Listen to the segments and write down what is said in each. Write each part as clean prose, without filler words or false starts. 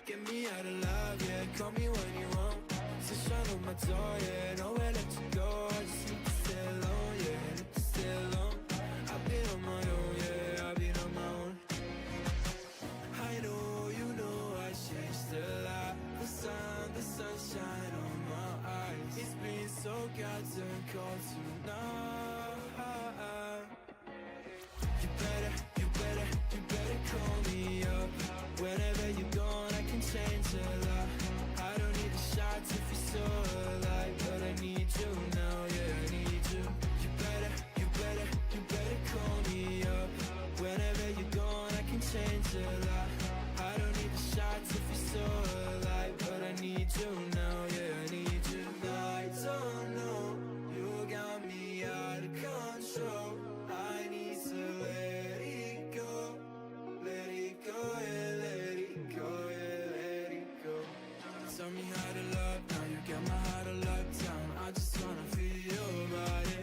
Get me out of love, yeah, call me when you want. Sit shine on my door, yeah, nowhere let you go. I just need to stay alone, yeah, need to stay alone. I've been on my own, yeah, I've been on my own. I know, you know, I changed a lot. The sunshine on my eyes. It's been so goddamn cold tonight. You better call me up. Whenever you're gone, I can change a lot. I don't need the shots if you're so alive, but I need you now, yeah, I need you. You better call me up. Whenever you're gone, I can change a lot. I don't need the shots if you're so alive, but I need you now, yeah, I need you. I don't know, you got me out of control. I need to let it go, yeah, let it go, yeah, let it go. Tell me how to love, now you got my heart on lockdown. I just wanna feel your body.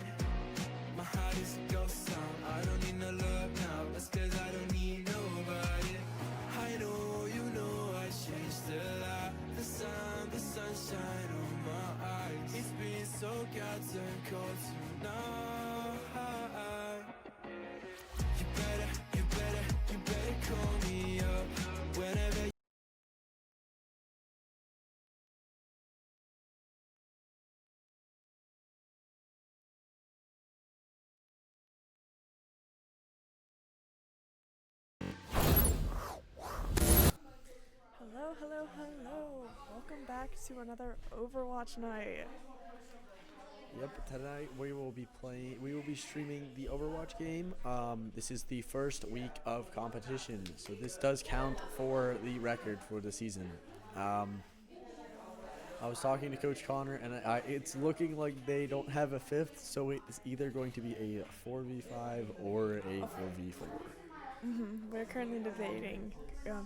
My heart is a ghost town, I don't need no love now. That's cause I don't need nobody. I know, you know, I changed a lot. The sunshine on my eyes. It's been so goddamn cold tonight. You better call me up. Whenever Hello. Welcome back to another Overwatch night. Yep, tonight we will be streaming the Overwatch game. This is the first week of competition, so this does count for the record for the season. I was talking to Coach Connor, and it's looking like they don't have a fifth, so it's either going to be a 4v5 or a 4v4. We're currently debating,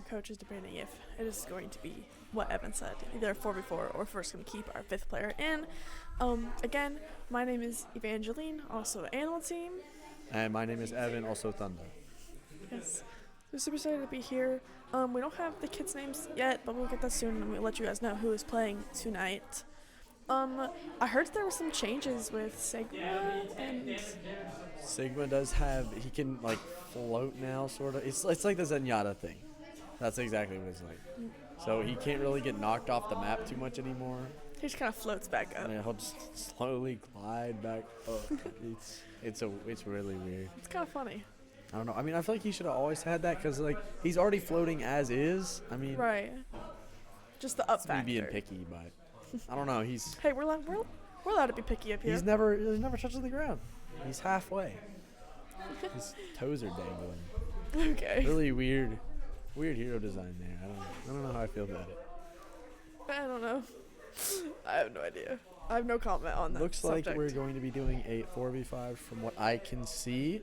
Coach is debating if it is going to be what Evan said, either 4v4 or if we're just going to keep our fifth player in. Again, my name is Evangeline, also Animal Team. And my name is Evan, also Thunder. Yes. We're super excited to be here. We don't have the kids' names yet, but we'll get that soon and we'll let you guys know who is playing tonight. I heard there were some changes with Sigma, and Sigma does have, he can like float now, sort of. It's like the Zenyatta thing. That's exactly what it's like. So he can't really get knocked off the map too much anymore. he just kind of floats back up. Yeah, he'll just slowly glide back up. It's really weird. It's kind of funny. I don't know. I mean, I feel like he should have always had that because like he's already floating as is. I mean, Right. Just the up it's me factor. being picky, but I don't know. He's Hey, we're allowed to be picky up here. he's never touches the ground. He's halfway. His toes are dangling. Okay. Really weird hero design there. I don't know how I feel about it. I don't know. I have no idea. I have no comment on that. Looks subject. like we're going to be doing a 4v5 from what I can see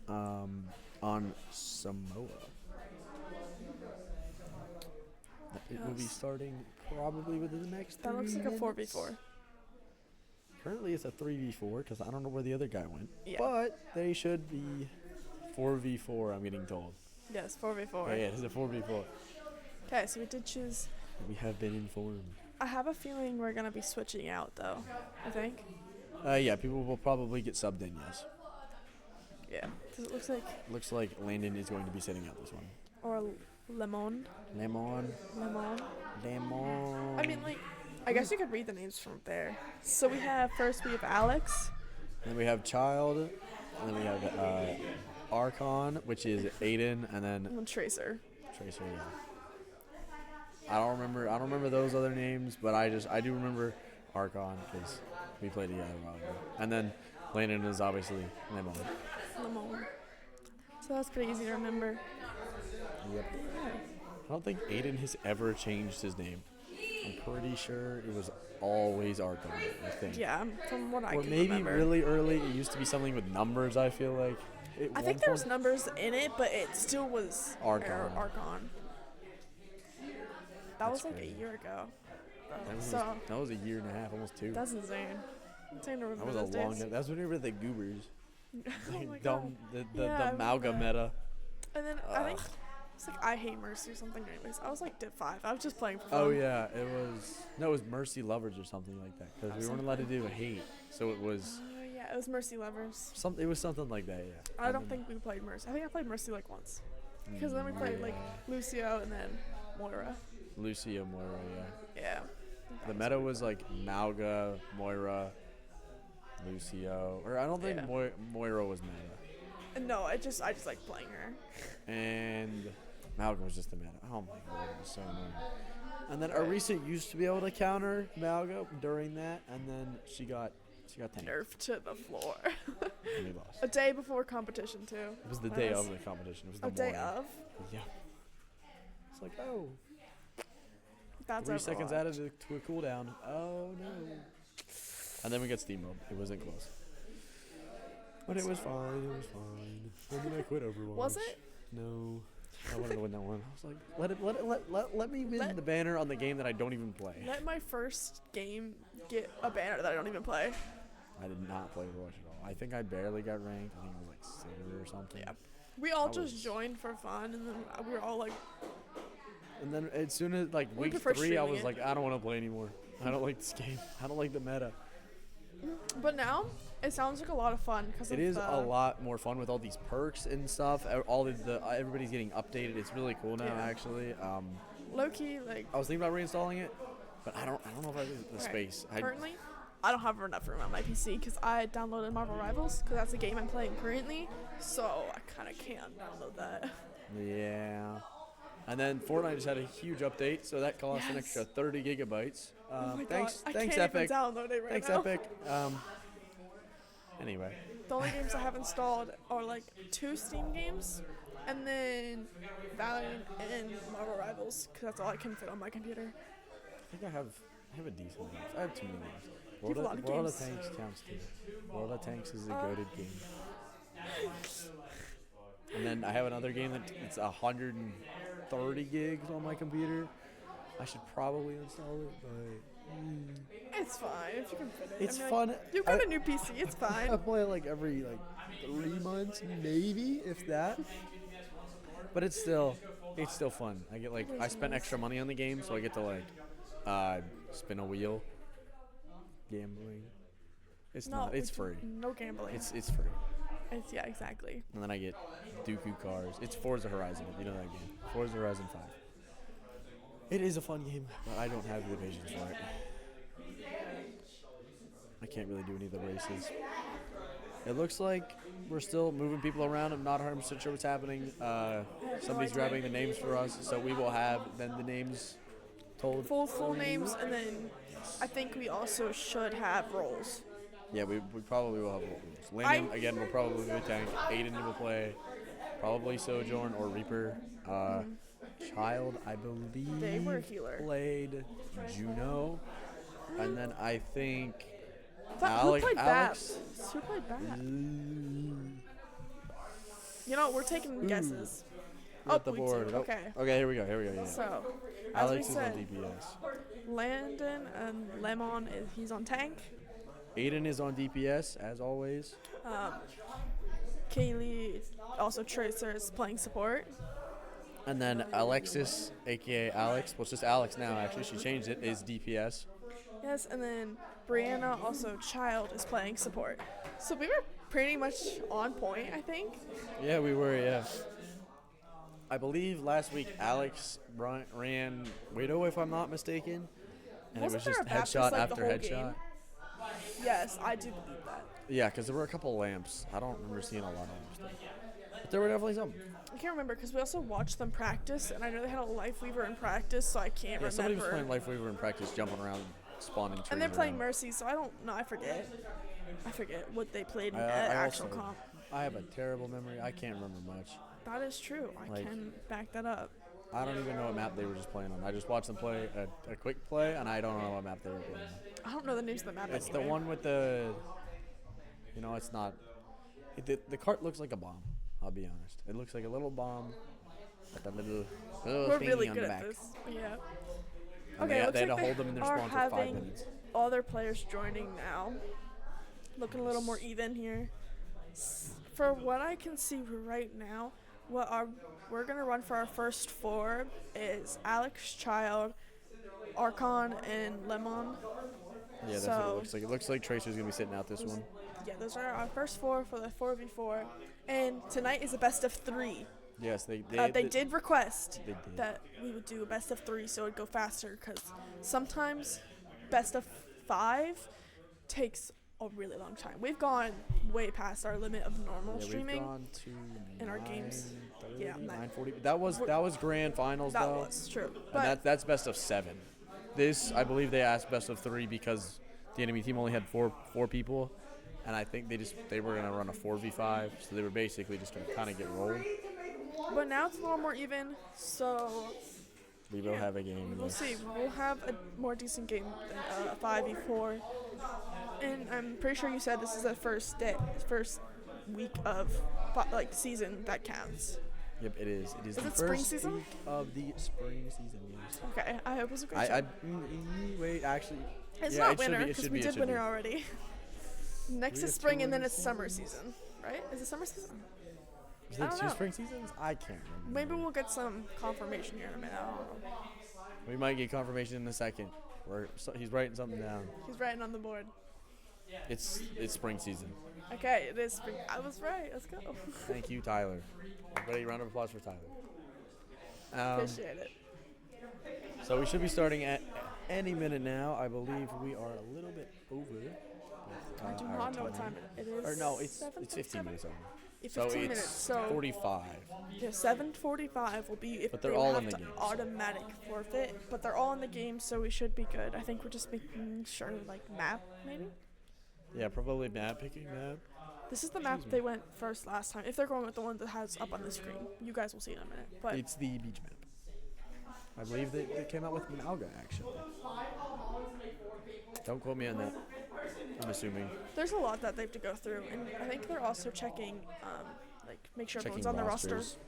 on Samoa. It will be starting probably within the next That looks 3 like a minutes. 4v4. Currently it's a 3v4 because I don't know where the other guy went. Yeah. But they should be 4v4, I'm getting told. Yes, 4v4. Yeah, it's a 4v4. Okay, so we did choose. We have been informed. I have a feeling we're gonna be switching out though. I think. Yeah, people will probably get subbed in, yes. Yeah. 'Cause it Looks like Landon is going to be sitting out this one. or Lemon. Lemon. I mean, like, I guess you could read the names from there. So we have Alex. Then we have Child. And then we have Archon, which is Aiden, and then And Tracer. Tracer. Yeah. I don't remember those other names, but I do remember Archon because we played together a while ago. And then Landon is obviously Lemon. So that's pretty easy to remember. Yep. I don't think Aiden has ever changed his name. I'm pretty sure it was always Archon, I think. Yeah, from what I Or can maybe remember. really early it used to be something with numbers, I feel like. I think there was numbers in it, but it still was Archon. Archon. That was like crazy. a year ago. That was a year and a half, almost 2. That's insane. Insane to remember That was those a long days. time. That's when we were the goobers. Oh my Dumb, God. the Yeah, I Malga remember. meta. And then I think it's like I Hate Mercy or something. Anyways, I was like Div 5. I was just playing for fun. Oh yeah, it was Mercy Lovers or something like that because we weren't allowed to do a hate, so it was Yeah, it was Mercy Lovers. It was something like that. Yeah. I don't think we played Mercy. I think I played Mercy like once. Because then we played like Lucio and then Moira. Lucio, Moira. Yeah. Yeah. The meta was like Malga, Moira, Lucio, or I don't think Yeah. Moira was meta. No, I just like playing her. And Malga was just the meta. Oh my god, it was so annoying. And then Arisa used to be able to counter Malga during that, and then she got tanked. Nerfed to the floor. And we lost. A day before competition too. It was the day of the competition. It was the A day morning. of. Yeah. It's like, oh, That's 3 seconds Overwatch. added to a cooldown. Oh no. And then we got steamrolled. It wasn't close. But it was fine. It was fine. And then I quit Overwatch. Was it? No. I wanted to win that one. I was like, let me win the banner on the game that I don't even play. Let my first game get a banner that I don't even play. I did not play Overwatch at all. I think I barely got ranked. I think I was like silver or something. Yeah. We all I just was- joined for fun, and then we were all like, And then as soon as like We week prefer 3, I streaming was it. like, I don't want to play anymore. I don't like this game. I don't like the meta. but now it sounds like a lot of fun because It is a lot more fun with all these perks and stuff. All the everybody's getting updated. It's really cool now, Yeah. actually. low key. Like I was thinking about reinstalling it, but I don't know if I have the right. space. Currently, I don't have enough room on my PC because I downloaded Marvel Rivals because that's the game I'm playing currently. So I kind of can't download that. Yeah. And then Fortnite just had a huge update, so that cost an Yes. extra 30 gigabytes. Oh my Thanks, God. thanks, I can't Epic. even download it right Thanks, now. Epic. Anyway, The only games I have installed are like 2 Steam games, and then Valiant and Marvel Rivals, because that's all I can fit on my computer. I think I have a decent amount. I have too many games. You have a lot of World games. of Tanks counts too. World of Tanks is a goated game. And then I have another game it's 130 gigs on my computer. I should probably install it, but It's fine if you can fit it. it's I mean, fun. Like, you've got a new PC, it's I fine. play it like every 3 months, maybe if that. But it's still fun. I get I spent extra money on the game, so I get to spin a wheel. Gambling. It's not. It's free. No gambling. It's free. Yeah, exactly. And then I get Dooku cars. It's Forza Horizon, if you know that game. Forza Horizon 5. It is a fun game, but I don't have the patience for it. I can't really do any of the races. It looks like we're still moving people around. I'm not 100% sure what's happening. Somebody's grabbing the names for us, so we will have then the names told. Full names, and then I think we also should have roles. Yeah, we probably will have roles. Landon, again, will probably be a tank. Aiden will play probably Sojourn or Reaper. Child, I believe, They were a healer. played Juno. And then I think Who played Alex. Babs? Who played Babs? You know, we're taking guesses. We're at the we board. do. Oh, Okay. Okay, here we go. Yeah. So, as Alex we is on said, DPS. Landon and Lemon, he's on tank. Aiden is on DPS, as always. Kaylee, also Tracer, is playing support. And then Alexis, a.k.a. Alex, well, it's just Alex now, actually. She changed it, is DPS. Yes, and then Brianna, also Child, is playing support. So we were pretty much on point, I think. Yeah, we were, yeah. I believe last week Alex ran Widow, if I'm not mistaken. And Wasn't it was there just a headshot Baptist, like, the after whole headshot. game? Yes, I do believe that. Yeah, because there were a couple lamps. I don't remember seeing a lot of lamps, though. But there were definitely some. I can't remember because we also watched them practice, and I know they had a Life Weaver in practice, so I can't Yeah, somebody was remember. playing Life Weaver in practice, jumping around, spawning trees. And they're playing around. Mercy, so I don't know. I forget what they played in I actual also- comp. I have a terrible memory. I can't remember much. That is true. I Like- can back that up. I don't even know what map they were just playing on. I just watched them play a quick play, and I don't know what map they were playing on. I don't know the names of the map. It's the anyway. one with the. It's not. The cart looks like a bomb. I'll be honest. It looks like a little bomb with a little We're thingy really on good the at back. this. Yeah. And Okay, they looks had to like hold them in their are spawn for 5 having minutes. all their players joining now. Looking a little more even here. For what I can see right now, we're gonna run for our first 4 is Alex, Child, Archon, and Lemon. Yeah, that's what it So- looks like. It looks like Tracer's gonna be sitting out this one. Yeah, those are our first 4 for the 4v4. And tonight is a best of 3. Yes, they Did request They did. that we would do a best of 3 so it'd go faster because sometimes best of 5 takes a really long time. We've gone way past our limit of normal Yeah, streaming. we've gone to in our games. 9:30, Yeah, 9:40. That was grand finals That though. was true. And But that's best of 7. This, I believe they asked best of 3 because the enemy team only had four people, and I think they were gonna run a 4v5, so they were basically just gonna kind of get rolled. now it's a little more even, so We will have a game. we'll yes. see. We'll have a more decent game than a 5v4. And I'm pretty sure you said this is the first week of season that counts. Yep, it is. It is the it spring first season? week of the spring season. Yes. Okay, I hope it was a great I show. wait, actually. It's yeah, not it should winter be, it because should we be, it did should winter be. already. Next We is have spring two and then winters it's summer season, right? Is it summer season? Is I it don't 2 know. spring seasons? I can't remember. Maybe we'll get some confirmation here in a minute. I don't know. We might get confirmation in a second. He's writing something down. He's writing on the board. It's spring season. Okay, it is spring. I was right. Let's go. Thank you, Tyler. Everybody, round of applause for Tyler. Appreciate it. So we should be starting at any minute now. I believe we are a little bit over. I do our not know what time. time it is. Or no, it's 7:37? 15 minutes over. Yeah, So 15 it's minutes. So 45. yeah, 7:45 will be if But they they're would all have in the to game, so- automatic forfeit. But they're all in the game, so we should be good. I think we're just making sure, like map maybe. Yeah, probably map picking map. This is the map Excuse me. they went first last time. If they're going with the one that has up on the screen, you guys will see it in a minute. But It's the beach map. I believe they came out with Malga actually. Don't quote me on that. I'm assuming. there's a lot that they have to go through, and I think they're also checking, like make sure Checking everyone's on the roster. rosters.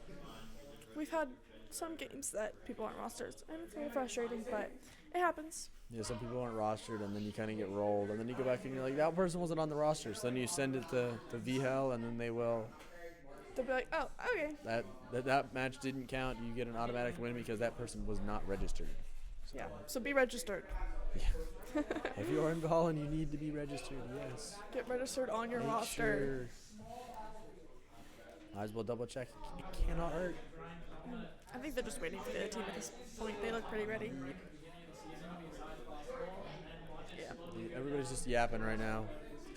We've had some games that people aren't rosters, and it's a little frustrating, but it happens. Yeah, some people aren't rostered, and then you kind of get rolled, and then you go back and you're like, that person wasn't on the roster. So then you send it to VHL, and then they will. They'll be like, oh, okay. That match didn't count. You get an automatic win because that person was not registered. Yeah. So be registered. If you are in Holland, you need to be registered. Yes. Get registered on your Make roster. Might as well double check. It cannot hurt. I think they're just waiting for the other team at this point. They look pretty ready. Yeah. Everybody's just yapping right now.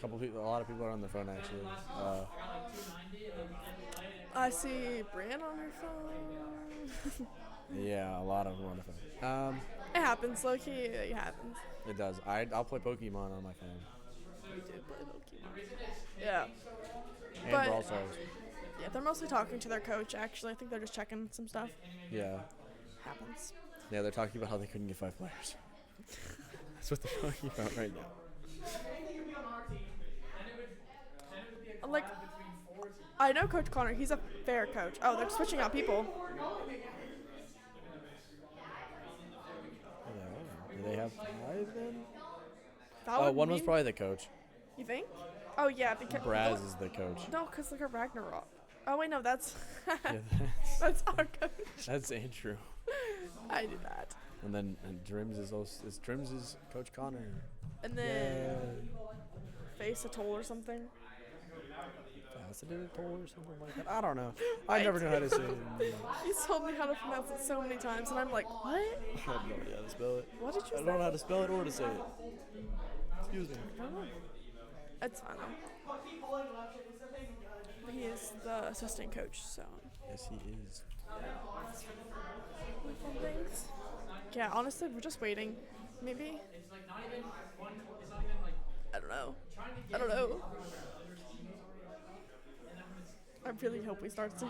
A lot of people are on their phone actually. I see Brian on her phone. Yeah, a lot of them are on the phone. It happens, low-key. It happens. It does. I'll play Pokemon on my phone. We do play Pokemon. Yeah. And But- Brawl Stars. Yeah, they're mostly talking to their coach, actually. I think they're just checking some stuff. Yeah. Happens. Yeah, they're talking about how they couldn't get 5 players. That's what they're talking about right now. Like, I know Coach Connor. He's a fair coach. Oh, they're switching out people. Yeah. Do they have 5 then? That Oh, would one was mean- probably the coach. You think? Oh, yeah, because... Braz is the coach. No, because look at Ragnarok. Oh, wait, no, that's... Yeah, that's our coach. that's Andrew. I did that. And then Drims is also Drims is Coach Connor. And Yeah. then... Face a toll or something. Faceted toll or something like that. I don't know. I never know how to say it. He's told me how to pronounce it so many times, and I'm like, what? I have no idea how to spell it. What did I you don't say? know how to spell it or to say it. Excuse me. I don't know. It's fine, though. He is the assistant coach, so... Yes, he is. Fun things. Yeah, honestly, we're just waiting. Maybe. I don't know. I don't know. I really hope we start soon.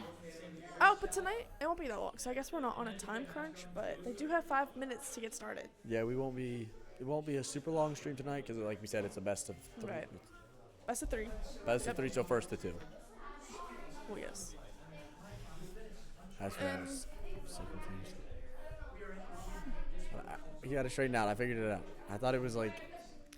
Oh, but tonight it won't be that long, so I guess we're not on a time crunch. But they do have 5 minutes to get started. Yeah, we won't be. It won't be a super long stream tonight because, like we said, it's a best of 3. Right. Best of 3. Best Yep. of 3, so first to 2. Well, yes. That's what I was so confused. You got to straighten out. I figured it out. I thought it was like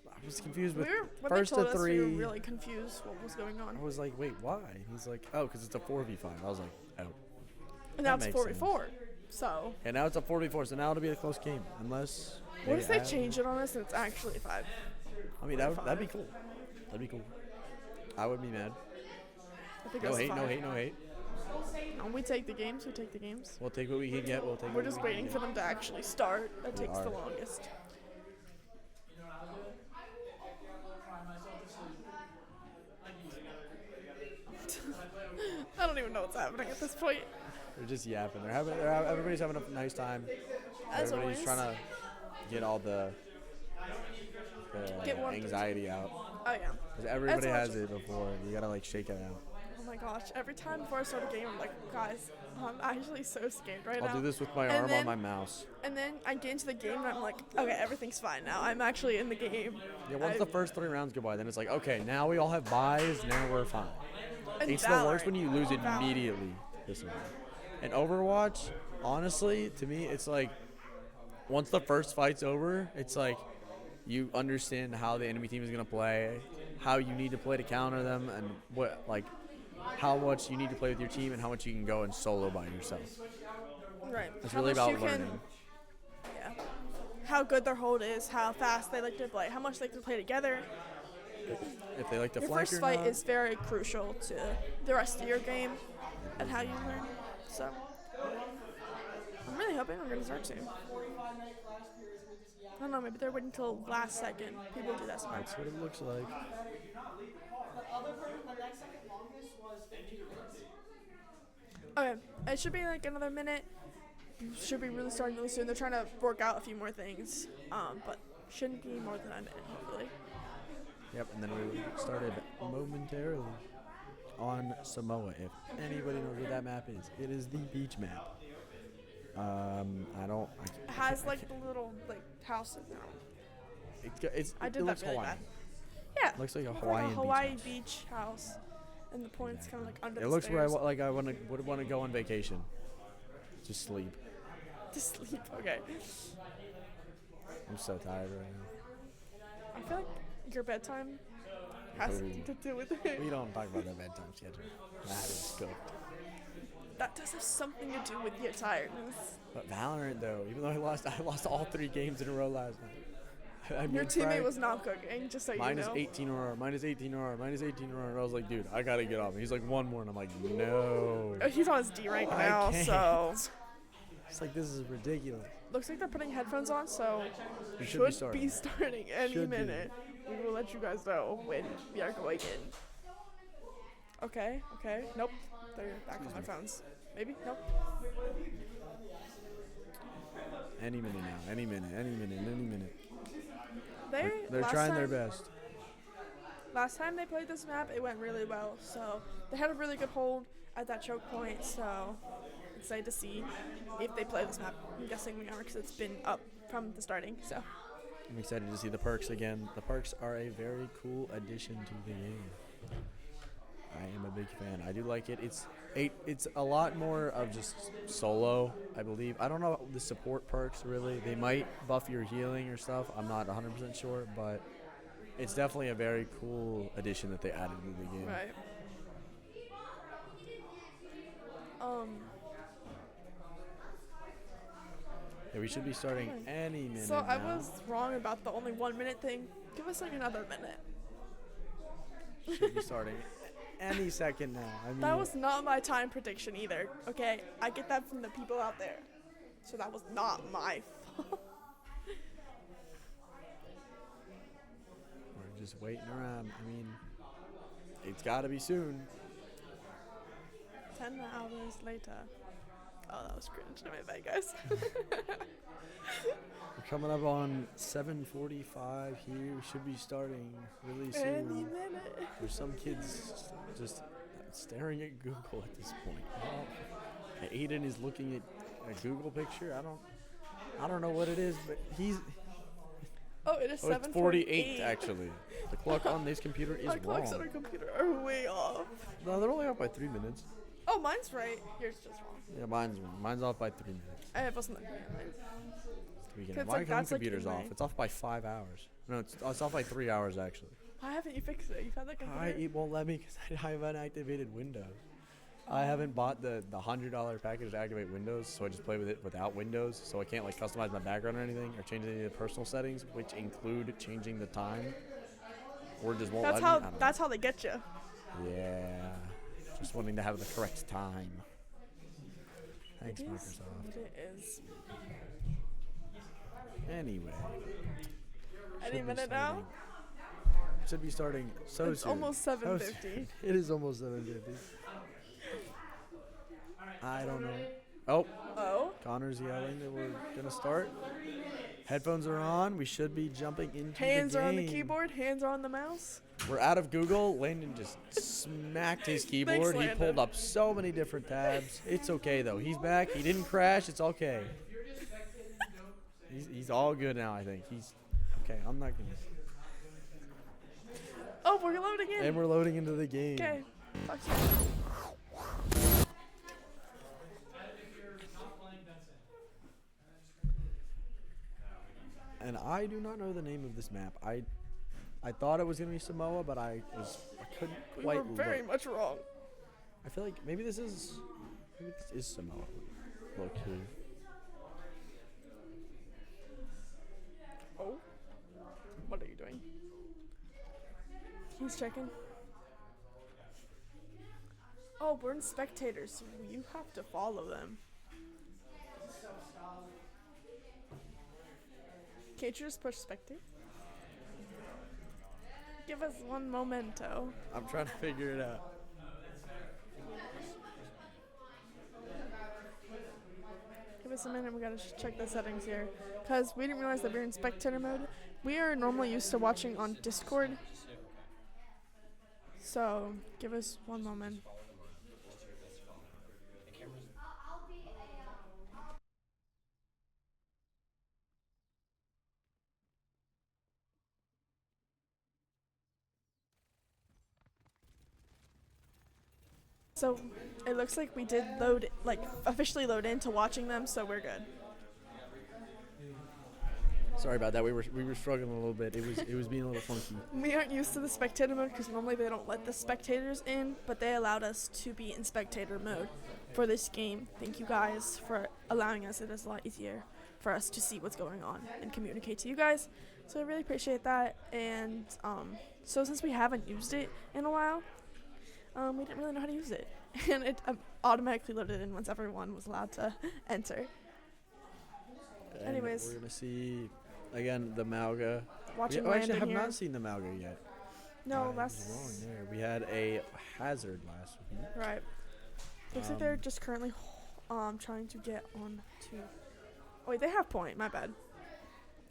I was confused with When first they told to us, 3. we were really confused what was going on. I was like, wait, why? He's like, oh, because it's a 4v5. I was like, oh. And now that it's makes 4v4. So, And now it's a 4v4, so now it'll be a close game. Unless. what if they add- change it on us and it's actually 5? I mean, that'd be cool. That'd be cool. I would be mad. I think No it's hate, 5. no hate, no hate. No, we take the games. We take the games. We'll take what we can get. We'll take. We're what just we can waiting get. for them to actually start. That takes the are. longest. I don't even know what's happening at this point. They're just yapping. Everybody's having a nice time. As Everybody's always. trying to get all the Get one- anxiety out. Oh yeah. 'Cause everybody As has always. it before. You gotta like shake it out. Oh my gosh. Every time before I start a game, I'm like, guys, I'm actually so scared right now. I'll do this with my And arm on then- my mouse. And then I get into the game and I'm like, okay, everything's fine now. I'm actually in the game. Yeah, once I- the first 3 rounds go by, then it's like, okay, now we all have buys. Now we're fine. and It's the worst when you lose immediately. This one. And Overwatch, honestly, to me, it's like once the first fight's over, it's like you understand how the enemy team is gonna play, how you need to play to counter them, and what like how much you need to play with your team and how much you can go and solo by yourself. Right. It's How really much about you can- learning. Yeah. How good their hold is, how fast they like to play, how much they can play together. If they like to Your flank first or fight not. is very crucial to the rest of your game and how you learn. So I'm really hoping we're gonna start soon. I don't know, maybe they're waiting until last second. People do that sometimes. That's what it looks like. Okay, it should be like another minute. Should be really starting really soon. They're trying to work out a few more things, but shouldn't be more than a minute, hopefully. Yep, and then we started momentarily on Samoa. If anybody knows what that map is, it is the beach map. It has like the little like houses now. I did it that looks really Hawaiian. bad. Yeah. Looks like a Looks Hawaiian Hawaii beach. beach house, and the point's kind of like under It the looks where stairs. I would want to go on vacation. Just sleep. To sleep. Okay. I'm so tired right now. I feel like your bedtime has Ooh. something to do with it. We don't talk about that bedtime schedule. That is good. That does have something to do with your tiredness. But Valorant though, even though I lost all 3 games in a row last night. Your teammate was not cooking, just so you know. minus 18 aurora, minus 18 aurora, minus 18 aurora. I was like, dude, I gotta get off. And he's like, 1 more, and I'm like, no. Oh, he's on his D right I now, can't. so It's like, this is ridiculous. looks like they're putting headphones on, so We should be starting any Should be. minute. We will let you guys know when we are going in. Okay. Nope. They're back on their phones. Maybe? Nope. Any minute now, any minute. They're They're trying their best. Last time they played this map, it went really well. So they had a really good hold at that choke point. So excited to see if they play this map. I'm guessing we are because it's been up from the starting. So I'm excited to see the perks again. The perks are a very cool addition to the game. I am a big fan. I do like it. It's a lot more of just solo, I believe. I don't know the support perks really. They might buff your healing or stuff. I'm not 100% sure, but it's definitely a very cool addition that they added to the game. right. Yeah, we should be starting any minute So I now. was wrong about the only 1 minute thing. Give us like another minute. Should be starting any second now. I mean, That was not my time prediction either. Okay, I get that from the people out there. So that was not my fault. we're just waiting around. I mean, it's got to be soon. 10 hours later. Oh, that was cringe. My bad, guys. We're coming up on 7:45 here. We should be starting really soon. Any minute. There's some kids just staring at Google at this point. Aiden is looking at a Google picture. I don't know what it is, but he's. Oh, it is Oh, it's 48 actually. The clock on this computer is Our clocks on our wrong. computer are way off. No, they're only off by 3 minutes. Oh, mine's right. Yours is just wrong. Yeah, mine's wrong. Mine's off by 3 minutes. I wasn't looking at mine. It's It's my like that's like computer's in off. my- It's off by 5 hours. No, it's off by 3 hours actually. Why haven't you fixed it? You've had that computer? It won't let me because I have unactivated Windows. I haven't bought the $100 package to activate Windows, so I just play with it without Windows. So I can't like customize my background or anything, or change any of the personal settings, which include changing the time. Or just won't That's let me. I how. don't know. That's how they get you. Yeah, just wanting to have the correct time. Thanks, It is Microsoft. what it is. Anyway. Any should be minute now? starting- Should be starting so It's soon. almost So 7:50. soon. It is almost 7:50. I don't know. Oh, Oh. Connor's yelling that we're gonna start. Headphones are on. We should be jumping into Hands the are on the game. keyboard. Hands are on the mouse. We're out of Google. Landon just smacked his keyboard. He Landon. pulled up so many different tabs. It's okay though. He's back. He didn't crash. It's okay. He's all good now. I think he's okay. I'm not gonna. Oh, we're loading in. And we're loading into the game. Okay. Fuck you. And I do not know the name of this map. I thought it was gonna be Samoa, but I couldn't We quite were very look. much wrong. I feel like maybe this is Samoa. Look here. Oh. What are you doing? He's checking. Oh, we're in spectators, so you have to follow them. Can't you just push spectate? Give us one memento. I'm trying to figure it out. us a minute. We gotta check the settings here, because we didn't realize that we were in spectator mode. We are normally used to watching on Discord, so give us one moment. So it looks like we did load, like officially load into watching them, so we're good. Sorry about that. We were struggling a little bit. It was being a little funky. We aren't used to the spectator mode because normally they don't let the spectators in, but they allowed us to be in spectator mode for this game. Thank you guys for allowing us. It is a lot easier for us to see what's going on and communicate to you guys. So I really appreciate that. And so since we haven't used it in a while, we didn't really know how to use it. And it automatically loaded in once everyone was allowed to enter. And Anyways. we're going to see, again, the Mauga. Watching We actually Landon have here. not seen the Mauga yet. No, I was last. wrong there. We had a hazard last week. Right. Looks like they're just currently trying to get on to. Oh wait, they have point. My bad.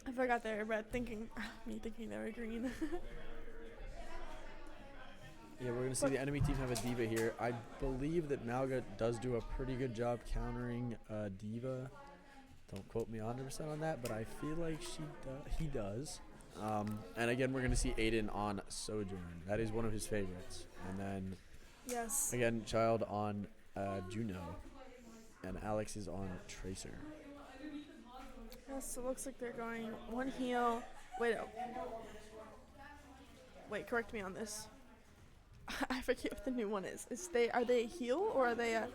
I forgot they were red. Thinking they were green. Yeah, we're going to see the enemy team have a diva here. I believe that Mauga does do a pretty good job countering diva. Don't quote me 100% on that, but I feel like he does. And again, we're going to see Aiden on Sojourn. That is one of his favorites. And then, Yes. again, Child on Juno. And Alex is on Tracer. Yes, so it looks like they're going one heal. Wait, correct me on this. I forget what the new one is. Are they a heal or are they a?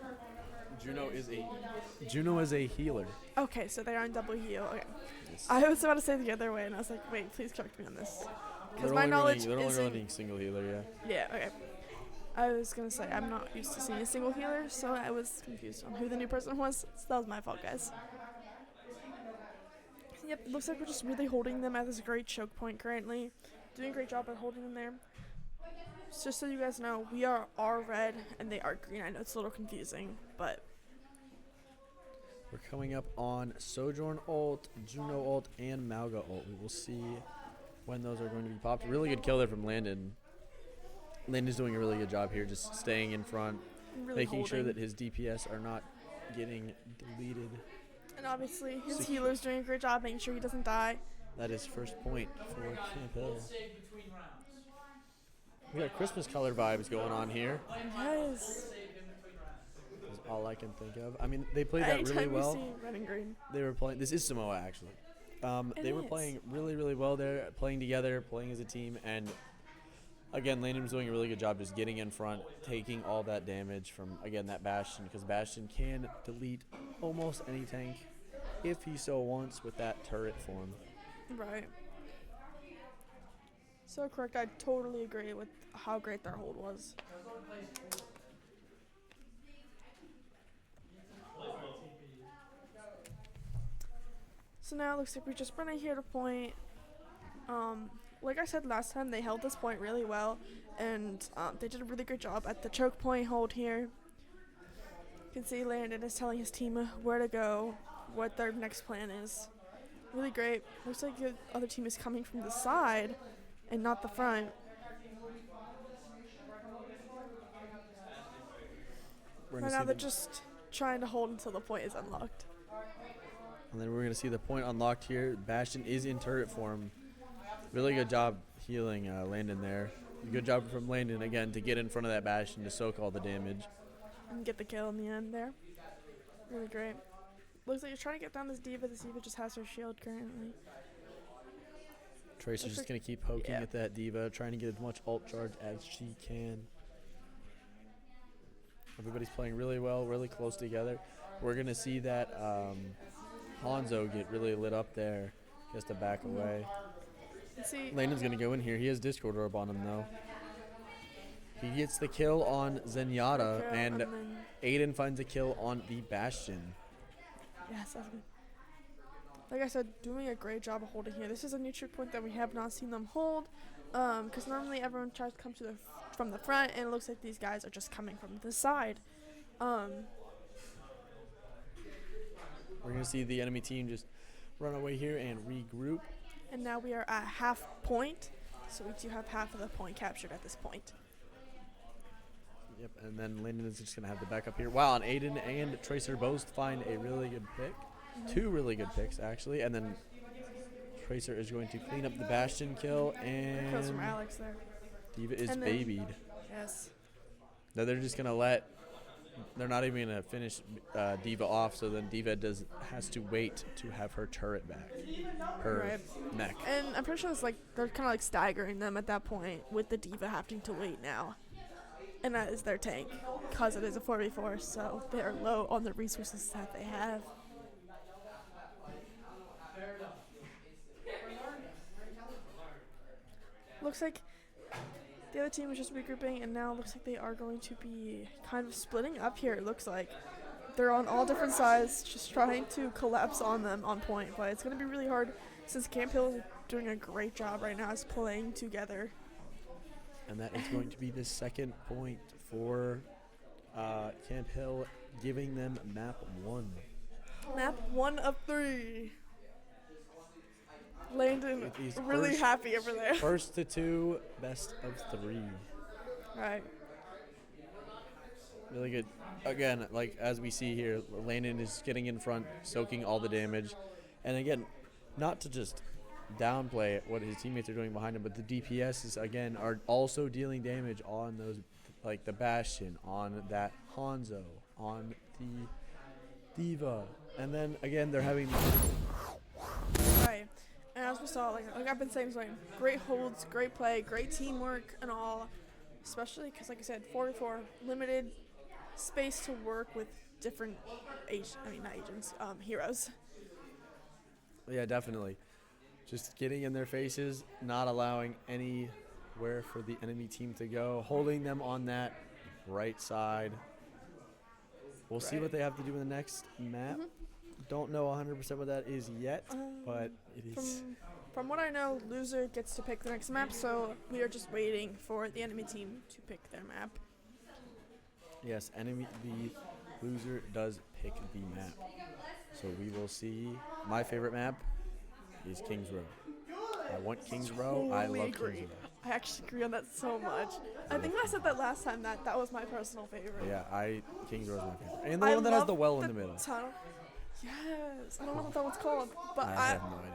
Juno is a healer. Okay, so they are on double heal. Okay. Yes. I was about to say the other way, and I was like, wait, please correct me on this. Because They're my only knowledge running, they're only isn't. running single healer, yeah. Yeah, okay. I was going to say, I'm not used to seeing a single healer, so I was confused on who the new person was. So that was my fault, guys. Yep, looks like we're just really holding them at this great choke point currently. Doing a great job at holding them there. Just so you guys know, we are red and they are green. I know it's a little confusing, but We're coming up on Sojourn ult, Juno ult, and Mauga ult. We will see when those are going to be popped. Really good kill there from Landon. Landon's doing a really good job here, just staying in front, really making sure holding. that his DPS are not getting deleted. And obviously, his healer's doing a great job making sure he doesn't die. That is first point for Camp Hill. We got Christmas color vibes going on here. Yes. Is all I can think of. I mean, they played that really Anytime well. you see red and green. They were playing. This is Samoa, actually. They were is. playing really, really well there, playing together, playing as a team, and again, Landon was doing a really good job just getting in front, taking all that damage from, again, that Bastion, because Bastion can delete almost any tank if he so wants with that turret form. Right. So correct. I totally agree with how great their hold was. So now it looks like we're just running here to point. Like I said last time, they held this point really well, and they did a really good job at the choke point hold here. You can see Landon is telling his team where to go, what their next plan is. Really great. Looks like the other team is coming from the side and not the front. Right now they're just trying to hold until the point is unlocked. And then we're going to see the point unlocked here. Bastion is in turret form. Really good job healing Landon there. Good job from Landon, again, to get in front of that Bastion to soak all the damage. And get the kill in the end there. Really great. Looks like you're trying to get down this diva. This diva just has her shield currently. Tracer's just going to keep poking at that diva, trying to get as much ult charge as she can. Everybody's playing really well, really close together. We're going to see that Hanzo get really lit up there. He has to back away. See, Landon's going to go in here. He has Discord Orb on him, though. He gets the kill on Zenyatta, and then, Aiden finds a kill on the Bastion. yes, that's good. Like I said, doing a great job of holding here. This is a new choke point that we have not seen them hold, because normally everyone tries to come to from the front, and it looks like these guys are just coming from the side. We're going to see the enemy team just run away here and regroup. And now we are at half point, so we do have half of the point captured at this point. Yep, and then Landon is just going to have the backup here. Wow, and Aiden and Tracer both find a really good pick. Two really good picks, actually. And then Tracer is going to clean up the Bastion kill, and Kills from Alex there. Diva is And then- babied. Yes. Now they're just going to they're not even going to finish Diva off, so then Diva has to wait to have her turret back, her mech. And I'm pretty sure it's like they're kind of like staggering them at that point with the Diva having to wait now. And that is their tank, because it is a 4v4, so they are low on the resources that they have. Looks like the other team is just regrouping, and now looks like they are going to be kind of splitting up here, it looks like. They're on all different sides, just trying to collapse on them on point, but it's going to be really hard since Camp Hill is doing a great job right now, is playing together. And that is going to be the second point for Camp Hill, giving them map 1. Map 1 of 3. Landon With these really happy over there. First to 2, best of 3. Right. Really good. Again, like as we see here, Landon is getting in front, soaking all the damage. And again, not to just downplay what his teammates are doing behind him, but the DPS again are also dealing damage on those, like the Bastion, on that Hanzo, on the Diva, and then again they're having. Right. And as we saw, like I've been saying, like great holds, great play, great teamwork, and all. Especially because, like I said, 4v4, limited space to work with different heroes. Yeah, definitely. Just getting in their faces, not allowing anywhere for the enemy team to go, holding them on that right side. We'll see what they have to do in the next map. Don't know 100% what that is yet, but it is. From what I know, loser gets to pick the next map, so we are just waiting for the enemy team to pick their map. Yes, the loser does pick the map. So we will see. My favorite map is King's Row. I want King's Row. I love King's Row. I actually agree on that so much. I think I said that last time that was my personal favorite. Yeah, King's Row is my favorite. And the one that has the well in the middle. Tunnel. Yes, I don't know what that one's called, but I have no idea.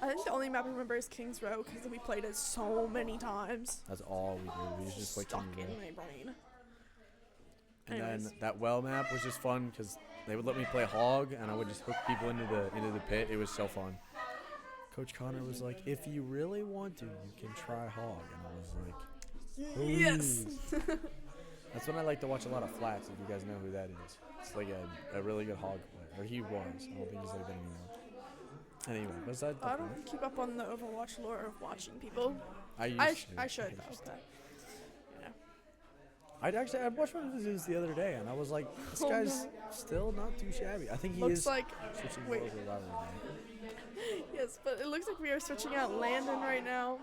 I think the only map I remember is King's Row because we played it so many times. That's all we did. We just played Stuck King's Row. in my brain. And Anyways. then that well map was just fun because they would let me play Hog, and I would just hook people into the pit. It was so fun. Coach Connor was like, "If you really want to, you can try Hog," and I was like, Yes. That's when I like to watch a lot of Phreakz, if you guys know who that is. It's like a really good Hog player, or he was. I don't think he's like that anymore. Anyway, besides the I point, don't keep up on the Overwatch lore of watching people. I should though. But, I watched one of his videos the other day, and I was like, this guy's still not too shabby. I think he looks is like switching wait. over rivalry now. Yes, but it looks like we are switching out Landon right now.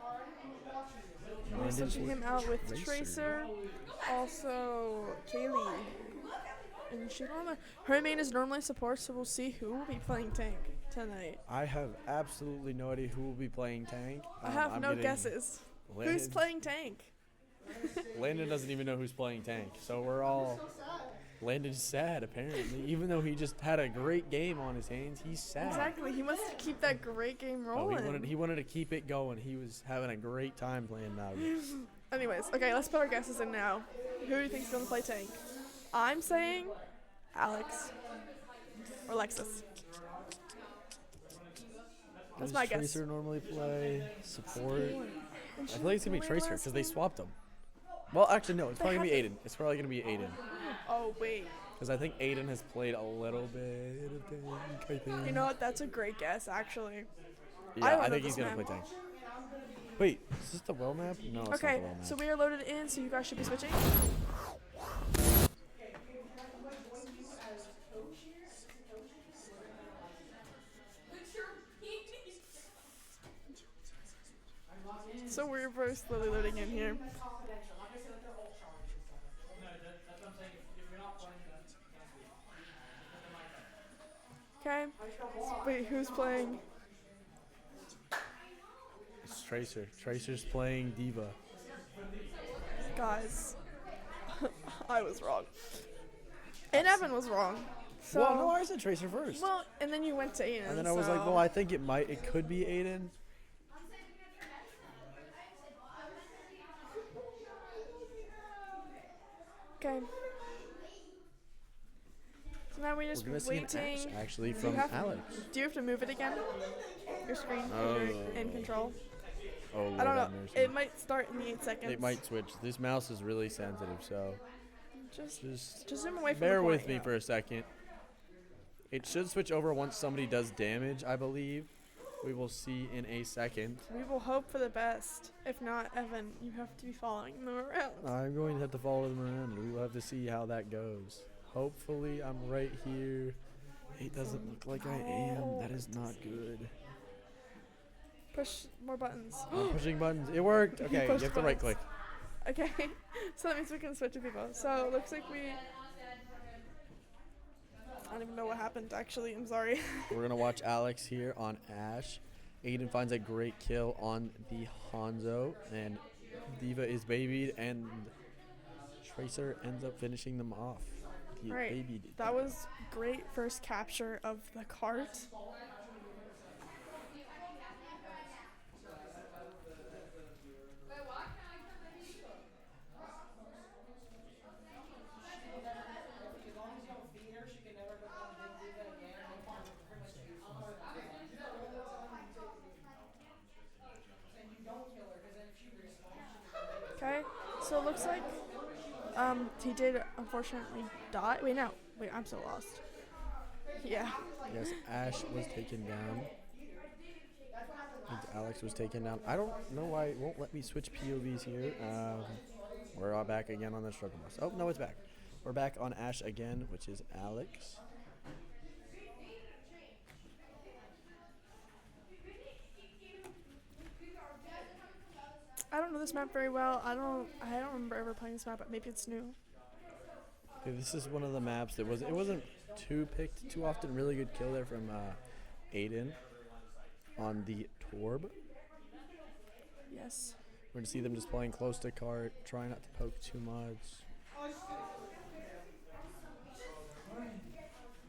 We're Landon's switching him out with Tracer, also Kaylee. And her main is normally support, so we'll see who will be playing tank tonight. I have absolutely no idea who will be playing tank. I have I'm no getting guesses. Landon, Who's playing tank? Landon doesn't even know who's playing tank, so we're all. Landon's sad apparently, even though he just had a great game on his hands. He's sad. Exactly. He wants to keep that great game rolling. He wanted to keep it going. He was having a great time playing now. Anyways, okay, let's put our guesses in now. Who do you think's gonna play tank? I'm saying Alex or Lexus. That's my guess. Tracer normally play support. I feel like it's gonna be Tracer because they swapped them. Well, actually no, it's probably gonna be Aiden. It's probably gonna be Aiden. Oh wait. Because I think Aiden has played a little bit of tank, I think. You know what? That's a great guess, actually. Yeah, I think he's gonna play tank. Wait, is this the well map? No, it's not the Okay, well map. so we are loaded in, so you guys should be switching. So we're very slowly loading in here. Okay. Wait, who's playing? It's Tracer. Tracer's playing Diva. Guys, I was wrong. And Evan was wrong. So, Well, no, I said Tracer first. well, and then you went to Aiden. And then I was like, so- well, I think it could be Aiden. Okay. So now we're We're just gonna see an waiting. Ash, actually, Do you from have- Alex. Do you have to move it again? Your screen, 'cause you're in control. Oh, Lord I don't have know. mercy. It might start in the 8 seconds. It might switch. This mouse is really sensitive, so Just just zoom away from bear the with point, me yeah. for a second. It should switch over once somebody does damage, I believe. We will see in a second. We will hope for the best. If not, Evan, you have to be following them around. I'm going to have to follow them around, and we will have to see how that goes. Hopefully, I'm right here. It doesn't look like I am. That is not good. Push more buttons. I'm pushing buttons. It worked. Okay, you pushed have to right buttons. click. Okay, so that means we can switch to people. So it looks like we. I don't even know what happened. Actually, I'm sorry. We're gonna watch Alex here on Ash. Aiden finds a great kill on the Hanzo, and Diva is babied, and Tracer ends up finishing them off. He Right. babied. That was great first capture of the cart. Okay, so it looks like he did unfortunately die. Wait, no. Wait, I'm so lost. Yeah. Yes, Ash was taken down. And Alex was taken down. I don't know why it won't let me switch POVs here. We're all back again on the struggle bus. Oh, no, it's back. We're back on Ash again, which is Alex. I don't know this map very well. I don't remember ever playing this map, but maybe it's new. Okay, this is one of the maps that it wasn't too picked too often. Really good kill there from Aiden on the Torb. Yes. We're gonna see them just playing close to cart, trying not to poke too much.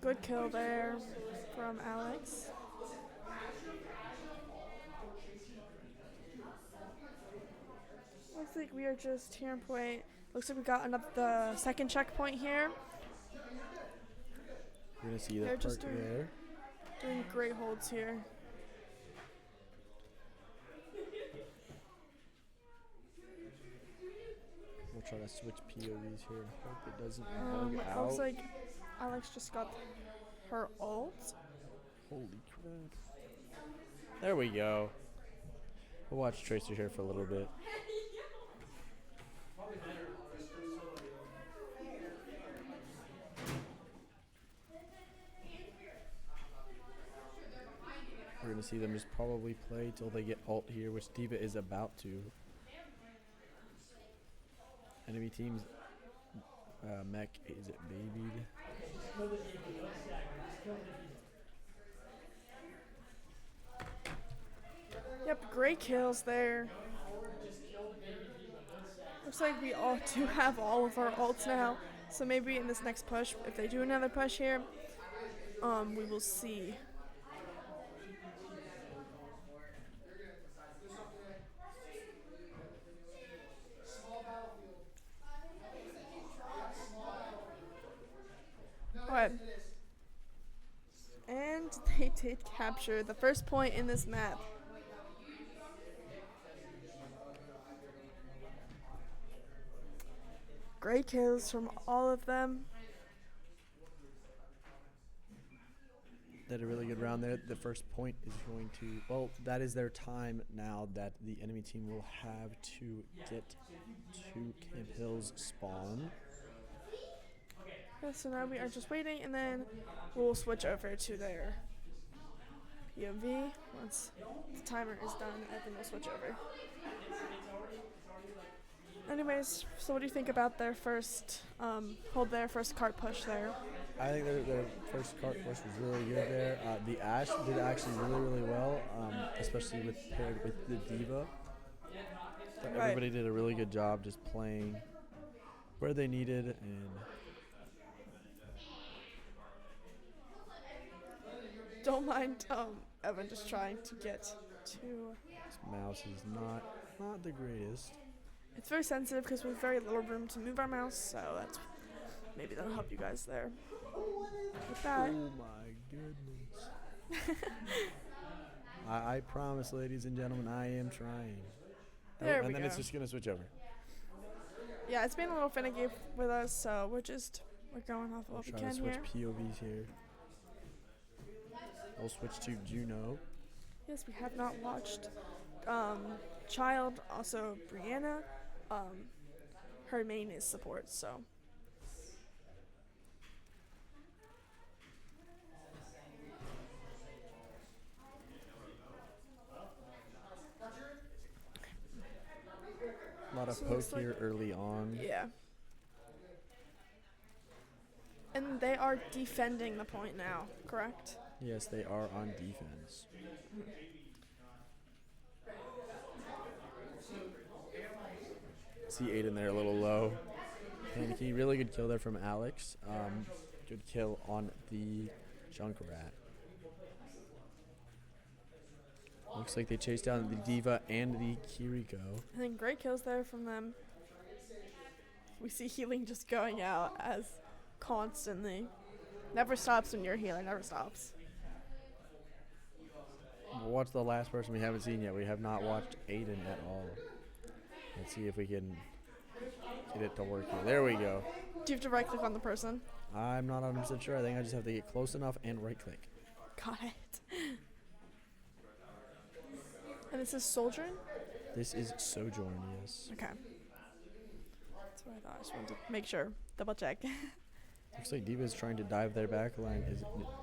Good kill there from Alex. Looks like we are just here in point. Looks like we got the second checkpoint here. We're gonna see the They're park just doing- there. Doing great holds here. We'll try to switch POVs here and hope it doesn't bug It out. looks like Alex just got her ult. Holy crap. There we go. We'll watch Tracer here for a little bit. We're going to see them just probably play till they get ult here, which Diva is about to. Enemy team's mech is it babied. Yep, great kills there. Looks like we all do have all of our ults now. So maybe in this next push, if they do another push here, we will see. Alright. And they did capture the first point in this map. Great kills from all of them. Did a really good round there. The first point is going to, well, that is their time now that the enemy team will have to get to Camp Hill's spawn. Yeah, so now we are just waiting, and then we'll switch over to their POV. Once the timer is done, I think we'll switch over. Anyways, so what do you think about their first hold their first cart push there? I think their first cart course was really good there. The Ash did actually really well, especially with paired with the Diva. Thought Right. everybody did a really good job just playing where they needed, and Don't mind Evan just trying to get to. this mouse is not the greatest. It's very sensitive because we have very little room to move our mouse, so that's maybe that'll help you guys there. With that, Oh my goodness. I promise, ladies and gentlemen, I am trying. There we and then go. it's just gonna switch over. yeah, it's been a little finicky with us, so we're going off of I'll what we try to can switch here. POVs here. We'll switch to Juno. Yes, we have not watched Child, also Brianna. Her main is support, so. A lot of So it poke looks like- here early on. Yeah. And they are defending the point now, correct? Yes, they are on defense. See Aiden there a little low. Panicky, really good kill there from Alex. Good kill on the Junkrat. Looks like they chased down the Diva and the Kiriko. And then great kills there from them. We see healing just going out as constantly. Never stops when you're a healer, never stops. We'll watch the last person we haven't seen yet. We have not watched Aiden at all. Let's see if we can get it to work here. There we go. Do you have to right click on the person? I'm not 100% sure. I think I just have to get close enough and right click. Got it. And this is Sojourn? This is Sojourn, yes. Okay. That's what I thought. I just wanted to make sure. Double check. Looks like Diva is trying to dive their back line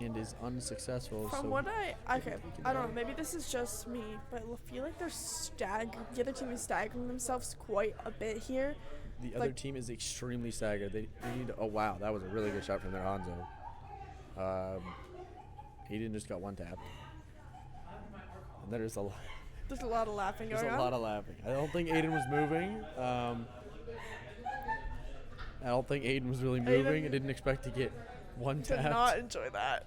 and is unsuccessful. From so what I don't know, maybe this is just me, but I feel like the other team is staggering themselves quite a bit here. the other like- team is extremely staggered. They need. Oh wow, that was a really good shot from their Hanzo. Aiden just got one tap. And there's a lot. There's a lot of laughing There's going a on. lot of laughing. I don't think Aiden was moving. I don't think Aiden was really moving. I didn't expect to get one Did tap. not enjoy that.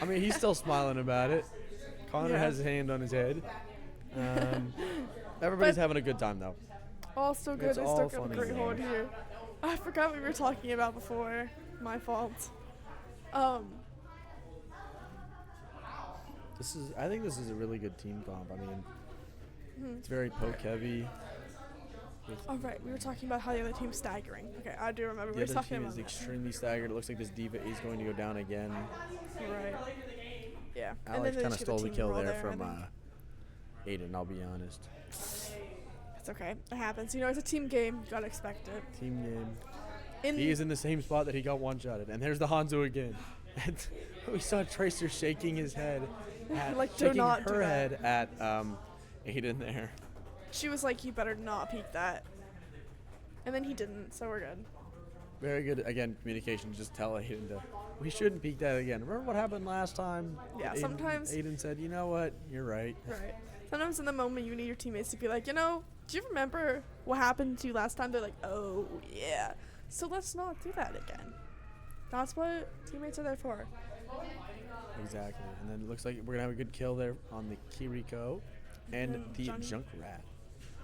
I mean, he's still smiling about it. Connor Yeah. has his hand on his head. Everybody's having a good time, though. All still good. It's They all still got fun a and great hold games. here. I forgot what we were talking about before. My fault. I think this is a really good team comp. I mean, it's very poke heavy. All right, we were talking about how the other team's staggering. Okay, I do remember. The We were other talking team about is that. extremely staggered. It looks like this Diva is going to go down again. Right. Yeah. Alex they kind of just get stole the team kill roll there I from think. Aiden, I'll be honest. It's okay. It happens. You know, it's a team game. You gotta expect it. Team game. He is in the same spot that he got one-shotted. And there's the Hanzo again. And we saw Tracer shaking his head. Like, do shaking not do her that. head at Aiden there. She was like, "You better not peek that," and then he didn't. So we're good. Very good, again, communication. Just tell Aiden to, we shouldn't peek that again. Remember what happened last time? Yeah, sometimes- Aiden said, you know what? You're right. Right. Sometimes in the moment you need your teammates to be like, you know, do you remember what happened to you last time? They're like, oh yeah. So let's not do that again. That's what teammates are there for. Exactly. And then it looks like we're going to have a good kill there on the Kiriko and And the Junk- Junkrat.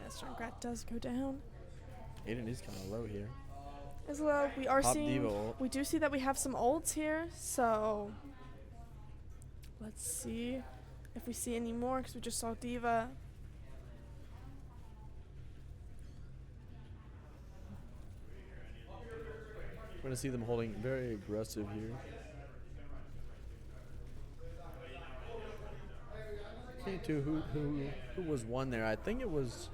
Yes, Junkrat does go down. Aiden is kind of low here. As well, we are Top seeing. Diva ult. We do see that we have some ults here, so let's see if we see any more because we just saw Diva. We're going to see them holding very aggressive here. K2, who was one there? I think it was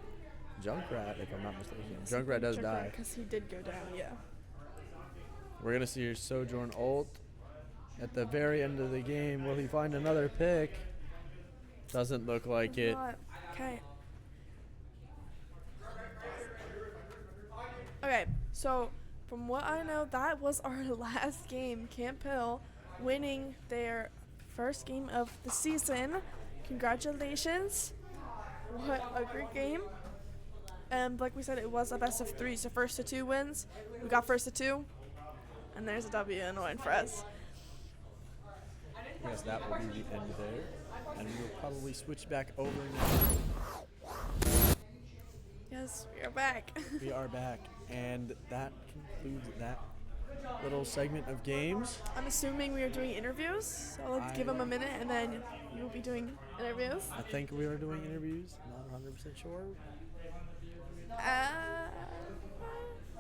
Junkrat, if I'm not mistaken. Junkrat does die. Because he did go down, yeah. We're going to see your Sojourn ult at the very end of the game. Will he find another pick? Doesn't look like it. Okay. Okay, so from what I know, that was our last game. Camp Hill winning their first game of the season. Congratulations. What a great game. And like we said, it was a best of 3, so first to 2 wins. We got first to 2, and there's a W and a win for us. Yes, that will be the end there. And we'll probably switch back over now. Yes, we are back. We are back. And that concludes that little segment of games. I'm assuming we are doing interviews, so let's give them a minute, and then you'll be doing interviews. I think we are doing interviews. Not 100% sure.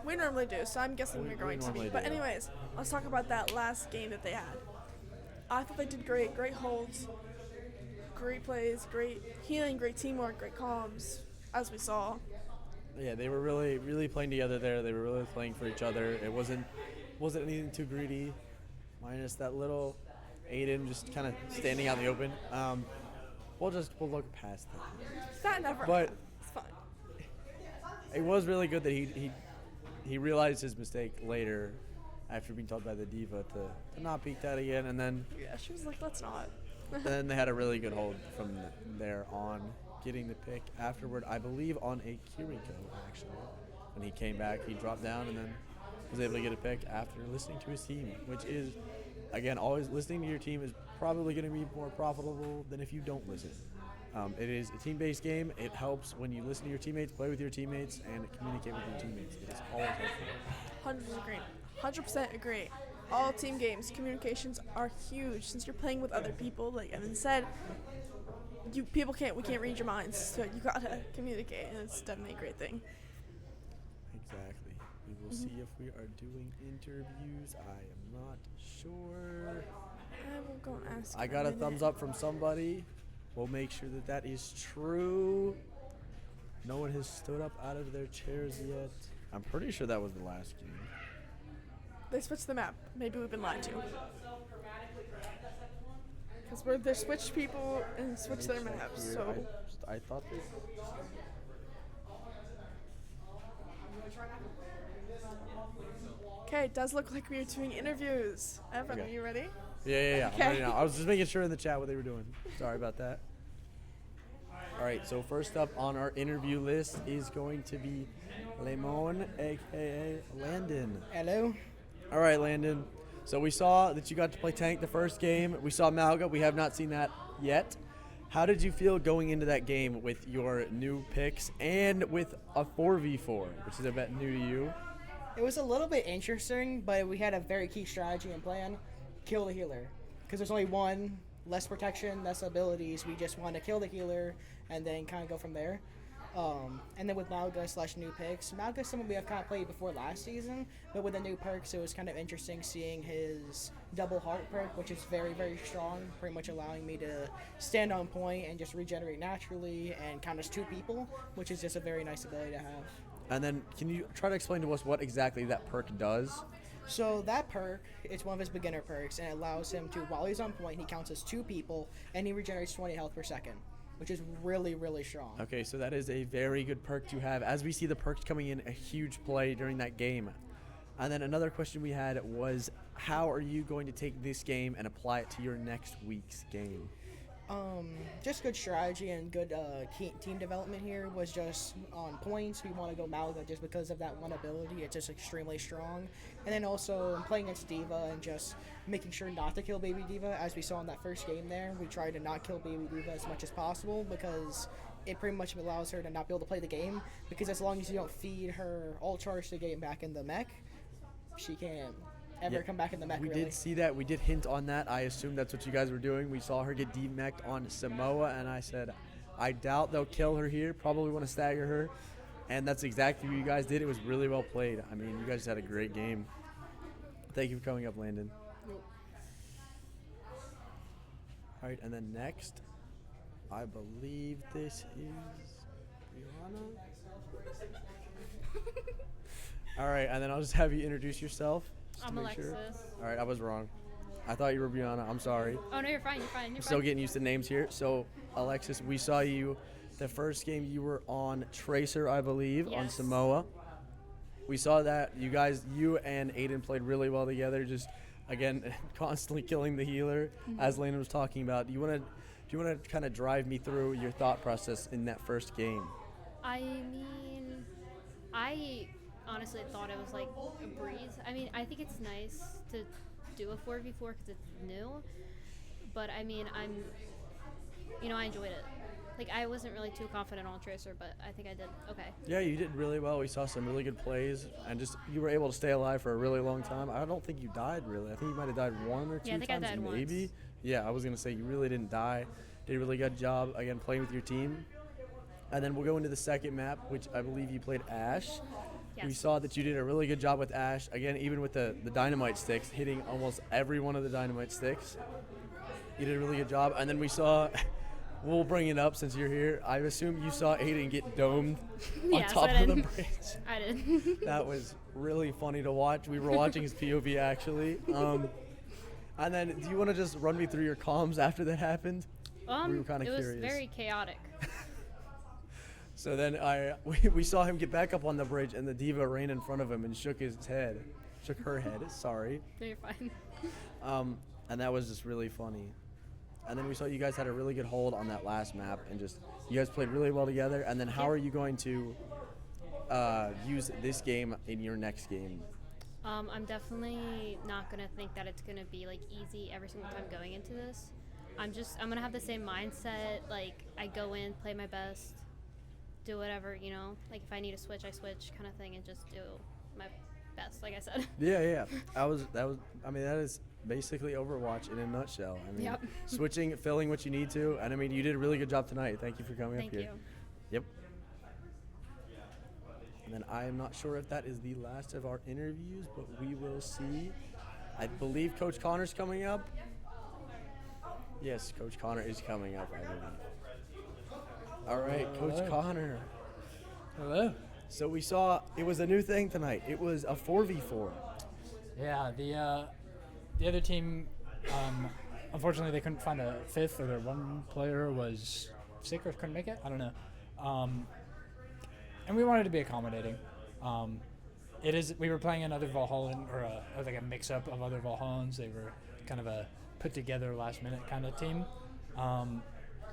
We normally do, so I'm guessing we're going to be. But anyways, let's talk about that last game that they had. I thought they did great. Great holds, great plays, great healing, great teamwork, great comms, as we saw. Yeah, they were really playing together there. They were really playing for each other. It wasn't anything too greedy, minus that little Aiden just kind of standing out in the open. We'll look past that. That never But happened. It's fine. it was really good that he realized his mistake later after being told by the diva to not peek that again, and then Yeah, she was like, let's not. then they had a really good hold from there on, getting the pick afterward, I believe on a Kiriko actually. When he came back, he dropped down and then was able to get a pick after listening to his team, which is, again, always listening to your team is probably going to be more profitable than if you don't listen. It is a team-based game. It helps when you listen to your teammates, play with your teammates, and communicate with your teammates. It is always helpful. 100% agree. All team games, communications are huge. Since you're playing with other people, like Evan said, we can't read your minds, so you gotta communicate, and it's definitely a great thing. Exactly. We will see if we are doing interviews. I am not sure. I will go and ask. I got a thumbs up from somebody. We'll make sure that is true. No one has stood up out of their chairs yet. I'm pretty sure that was the last game. They switched the map. Maybe we've been lied to. Because they switched people and switched their maps, so. I thought they. Okay, it does look like we are doing interviews. Evan, Okay. are you ready? Yeah. Okay. I'm ready now. I was just making sure in the chat what they were doing. Sorry about that. All right, so first up on our interview list is going to be Lemon, a.k.a. Landon. Hello. All right, Landon. So we saw that you got to play tank the first game. We saw Malga. We have not seen that yet. How did you feel going into that game with your new picks and with a 4v4, which is a bit new to you? It was a little bit interesting, but we had a very key strategy and plan: kill the healer. Because there's only one, less protection, less abilities. We just want to kill the healer and then kind of go from there. And then with Malga / new picks, Malga is someone we have kind of played before last season, but with the new perks, it was kind of interesting seeing his double heart perk, which is very, very strong, pretty much allowing me to stand on point and just regenerate naturally and count as 2 people, which is just a very nice ability to have. And then can you try to explain to us what exactly that perk does? So that perk, it's one of his beginner perks, and it allows him to, while he's on point, he counts as 2 people, and he regenerates 20 health per second, which is really, really strong. Okay, so that is a very good perk to have. As we see the perks coming in a huge play during that game. And then another question we had was, how are you going to take this game and apply it to your next week's game? Just good strategy and good team development here was just on points. We want to go Malga just because of that one ability. It's just extremely strong. And then also playing against Diva and just making sure not to kill Baby Diva. As we saw in that first game there, we tried to not kill Baby Diva as much as possible because it pretty much allows her to not be able to play the game. Because as long as you don't feed her ult charge to get back in the mech, she can't ever come back in the mech. We really did see that. We did hint on that. I assumed that's what you guys were doing. We saw her get demeched on Samoa, and I said, I doubt they'll kill her here. Probably want to stagger her. And that's exactly what you guys did. It was really well played. I mean, you guys had a great game. Thank you for coming up, Landon. All right, and then next, I believe this is Brianna. All right, and then I'll just have you introduce yourself. I'm Alexis. Sure. All right, I was wrong. I thought you were Brianna. I'm sorry. Oh, no, you're fine. You're fine. You're Still fine. getting used to names here. So, Alexis, we saw you the first game you were on Tracer, I believe, on Yes. Samoa. we saw that you and Aiden played really well together. Just again, constantly killing the healer, as Lena was talking about. Do you want to kind of drive me through your thought process in that first game? I mean, I honestly thought it was like a breeze. I mean, I think it's nice to do a 4v4 because it's new, but I mean, I enjoyed it. Like, I wasn't really too confident on Tracer, but I think I did okay. Yeah, you did really well. We saw some really good plays, and just you were able to stay alive for a really long time. I don't think you died, really. I think you might have died one or two Yeah, I think times, I died maybe. once. Yeah, I was going to say you really didn't die. Did a really good job, again, playing with your team. And then we'll go into the second map, which I believe you played Ash. Yes. We saw that you did a really good job with Ash. Again, even with the dynamite sticks, hitting almost every one of the dynamite sticks. You did a really good job. And then we saw, we'll bring it up since you're here. I assume you saw Aiden get domed on Yes, top I of the did. bridge. I did. That was really funny to watch. We were watching his POV, actually. And then, do you want to just run me through your comms after that happened? We were kinda it was curious. very chaotic. So then we saw him get back up on the bridge, and the diva ran in front of him and shook her head, sorry. No, you're fine. And that was just really funny. And then we saw you guys had a really good hold on that last map, and just you guys played really well together. And then how are you going to use this game in your next game? I'm definitely not gonna think that it's gonna be like easy every single time going into this. I'm gonna have the same mindset. Like, I go in, play my best, do whatever, like if I need to switch, I switch, kind of thing, and just do my best, like I said. Yeah. That is basically Overwatch in a nutshell. I mean, Yep. switching, filling what you need to, and I mean, you did a really good job tonight. Thank you for coming Thank up here. you. Yep. And then I am not sure if that is the last of our interviews, but we will see. I believe Coach Connor's coming up. Yes, Coach Connor is coming up, I believe. All right, Coach Connor. Hello. So we saw it was a new thing tonight. It was a 4v4. Yeah, the other team, unfortunately, they couldn't find a fifth, or their one player was sick or couldn't make it. I don't know. And we wanted to be accommodating. We were playing another Valhallan, or like a mix-up of other Valhallans. They were kind of a put-together, last-minute kind of team.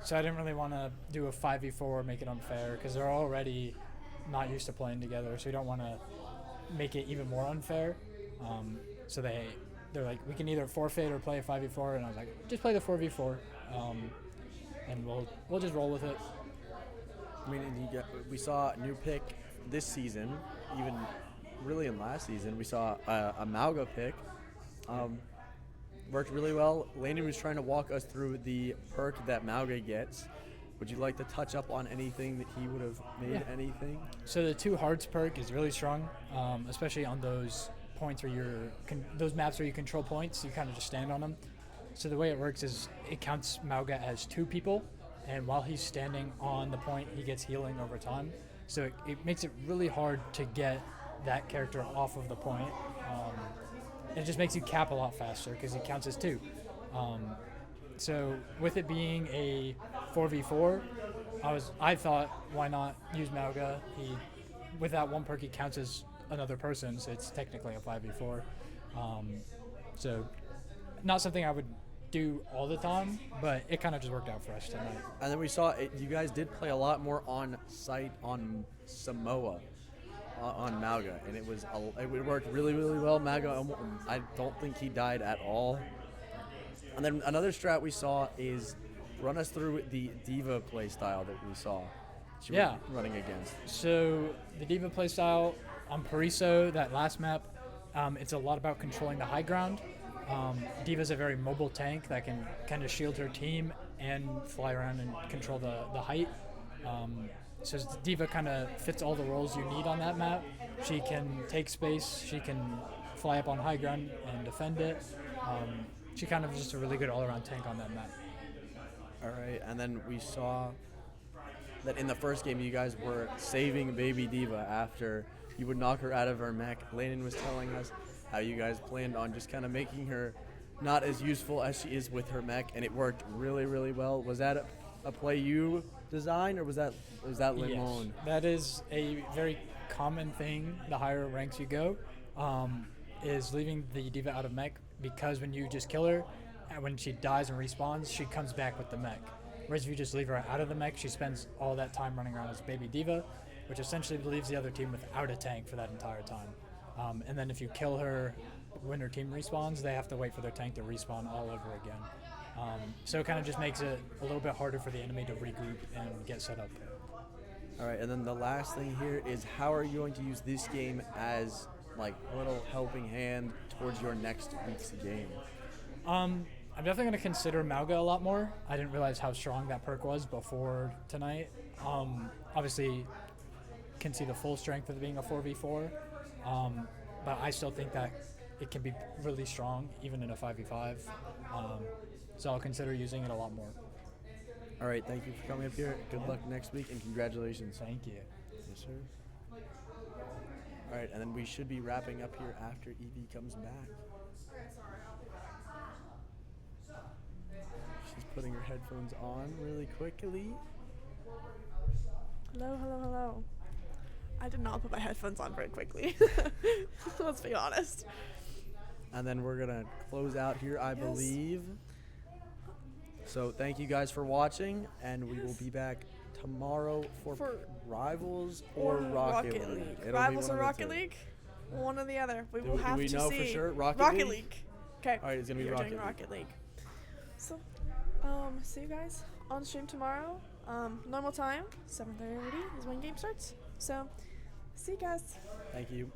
So I didn't really want to do a 5v4, make it unfair, because they're already not used to playing together, so we don't want to make it even more unfair. So they're like, we can either forfeit or play a 5v4, and I was like, just play the 4v4, and we'll just roll with it. I mean, we saw a new pick this season, even really in last season. We saw a Mauga pick. Worked really well. Landon was trying to walk us through the perk that Mauga gets. Would you like to touch up on anything that he would have made? Yeah. Anything? So the 2 hearts perk is really strong, especially on those points where those maps where you control points. You kind of just stand on them. So the way it works is it counts Mauga as 2 people, and while he's standing on the point, he gets healing over time. So it makes it really hard to get that character off of the point. It just makes you cap a lot faster because he counts as 2. So with it being a 4v4, I thought, why not use Mauga? With that one perk, he counts as another person, so it's technically a 5v4. So not something I would do all the time, but it kind of just worked out for us tonight. And then we saw you guys did play a lot more on site on Samoa. On Mauga, and it worked really, really well. Mauga, I don't think he died at all. And then another strat we saw is run us through the diva play style that we saw. She was running against. So the diva playstyle on Pariso, that last map, it's a lot about controlling the high ground. Diva's a very mobile tank that can kind of shield her team and fly around and control the height. So Diva kind of fits all the roles you need on that map. She can take space, she can fly up on high ground and defend it. She kind of just a really good all-around tank on that map. All right, and then we saw that in the first game you guys were saving Baby Diva after you would knock her out of her mech. Landon was telling us how you guys planned on just kind of making her not as useful as she is with her mech, and it worked really, really well. Was that a play you designed, or was that Limon? Yes, that is a very common thing the higher ranks you go, is leaving the diva out of mech, because when you just kill her, and when she dies and respawns, she comes back with the mech. Whereas if you just leave her out of the mech, she spends all that time running around as baby diva, which essentially leaves the other team without a tank for that entire time. And then if you kill her when her team respawns, they have to wait for their tank to respawn all over again. So it kind of just makes it a little bit harder for the enemy to regroup and get set up. All right, and then the last thing here is, how are you going to use this game as like a little helping hand towards your next week's game? I'm definitely going to consider Mauga a lot more. I didn't realize how strong that perk was before tonight. Obviously, can see the full strength of it being a 4v4, but I still think that it can be really strong even in a 5v5. So I'll consider using it a lot more. All right, thank you for coming up here. Good luck next week, and congratulations. Thank you. Yes, sir. All right, and then we should be wrapping up here after Evie comes back. She's putting her headphones on really quickly. Hello, hello, hello. I did not put my headphones on very quickly. Let's be honest. And then we're going to close out here, I believe. So thank you guys for watching, and we will be back tomorrow for Rivals or Rocket League. It'll Rivals be or one of Rocket the two. League? One or the other. We Do will have we to know see. for sure? Rocket League. Okay. All right, it's going to be You're Rocket doing League. Rocket League. So, see you guys on stream tomorrow. Normal time, 7:30 is when game starts. So, see you guys. Thank you.